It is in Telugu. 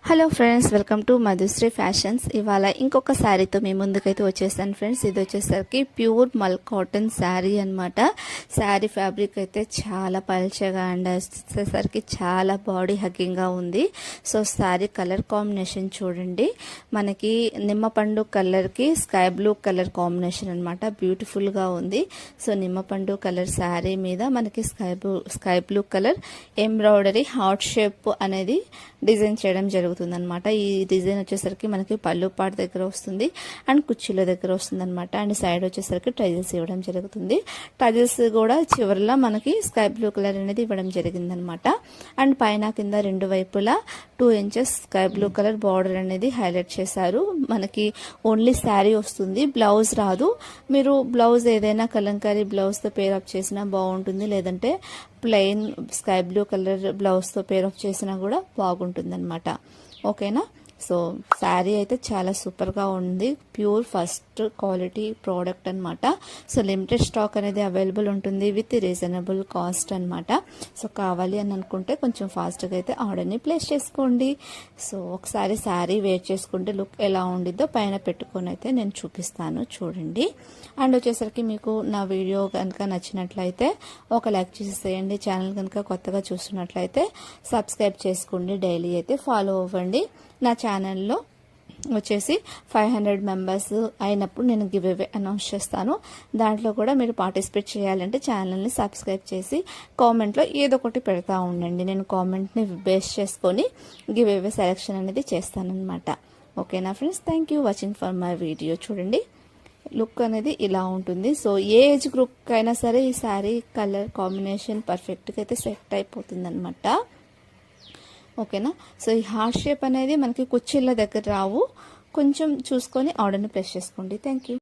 Hello friends, welcome to Madhushree fashions. ఇవాళ ఇంకొక శారీతో మీ ముందుకైతే వచ్చేసాను ఫ్రెండ్స్. ఇది వచ్చేసరికి ప్యూర్ మల్ కాటన్ శారీ అనమాట. శారీ ఫ్యాబ్రిక్ అయితే చాలా పల్చగా అండ్ వచ్చేసరికి చాలా బాడీ హగ్గింగ్గా ఉంది. సో శారీ కలర్ కాంబినేషన్ చూడండి, మనకి నిమ్మపండు కలర్కి స్కై బ్లూ కలర్ కాంబినేషన్ అనమాట. బ్యూటిఫుల్గా ఉంది. సో నిమ్మపండు కలర్ శారీ మీద మనకి sky blue colour embroidery heart shape అనేది డిజైన్ చేయడం జరుగుతుందన్నమాట. ఈ డిజైన్ వచ్చేసరికి మనకి పళ్ళు పాటు దగ్గర వస్తుంది అండ్ కుర్చీల దగ్గర వస్తుంది అనమాట. అండ్ సైడ్ వచ్చేసరికి టజల్స్ ఇవ్వడం జరుగుతుంది. టజల్స్ కూడా చివరిలో మనకి స్కై బ్లూ కలర్ అనేది ఇవ్వడం జరిగిందనమాట. అండ్ పైన కింద రెండు వైపులా 2 inches sky blue colour border అనేది హైలైట్ చేశారు. మనకి ఓన్లీ శారీ వస్తుంది, బ్లౌజ్ రాదు. మీరు బ్లౌజ్ ఏదైనా కలంకారీ బ్లౌజ్తో పేరప్ చేసినా బాగుంటుంది, లేదంటే ప్లెయిన్ స్కై బ్లూ కలర్ బ్లౌజ్తో పేరప్ చేసినా కూడా బాగుంటుంది అనమాట. ఓకేనా? సో శారీ అయితే చాలా సూపర్గా ఉంది. ప్యూర్ ఫస్ట్ క్వాలిటీ ప్రోడక్ట్ అనమాట. సో లిమిటెడ్ స్టాక్ అనేది అవైలబుల్ ఉంటుంది విత్ రీజనబుల్ కాస్ట్ అనమాట. సో కావాలి అని అనుకుంటే కొంచెం ఫాస్ట్గా అయితే ఆర్డర్ని ప్లేస్ చేసుకోండి. సో ఒకసారి శారీ వేర్ చేసుకుంటే లుక్ ఎలా ఉండిద్దో పైన పెట్టుకొని అయితే నేను చూపిస్తాను, చూడండి. అండ్ వచ్చేసరికి మీకు నా వీడియో కనుక నచ్చినట్లయితే ఒక లైక్ చేసేయండి. ఛానల్ కనుక కొత్తగా చూస్తున్నట్లయితే సబ్స్క్రైబ్ చేసుకోండి. డైలీ అయితే ఫాలో అవ్వండి. నా ఛానల్లో వచ్చేసి 500 మెంబర్స్ అయినప్పుడు నేను గివ్ అవే అనౌన్స్ చేస్తాను. దాంట్లో కూడా మీరు పార్టిసిపేట్ చేయాలంటే ఛానల్ని సబ్స్క్రైబ్ చేసి కామెంట్లో ఏదో ఒకటి పెడతా ఉండండి. నేను కామెంట్ని బేస్ చేసుకొని గివ్ అవే సెలెక్షన్ అనేది చేస్తానన్నమాట. ఓకేనా friends? Thank you watching for my video. చూడండి, లుక్ అనేది ఇలా ఉంటుంది. సో ఏ ఏజ్ గ్రూప్కి అయినా సరే ఈ శారీ కలర్ కాంబినేషన్ పర్ఫెక్ట్గా అయితే సెట్ అయిపోతుంది అనమాట. ఓకేనా? సో ఈ హార్ట్ షేప్ అనేది మనకి కుర్చీల దగ్గర రావు, కొంచెం చూసుకొని ఆర్డర్ని ప్లేస్ చేసుకోండి. Thank you.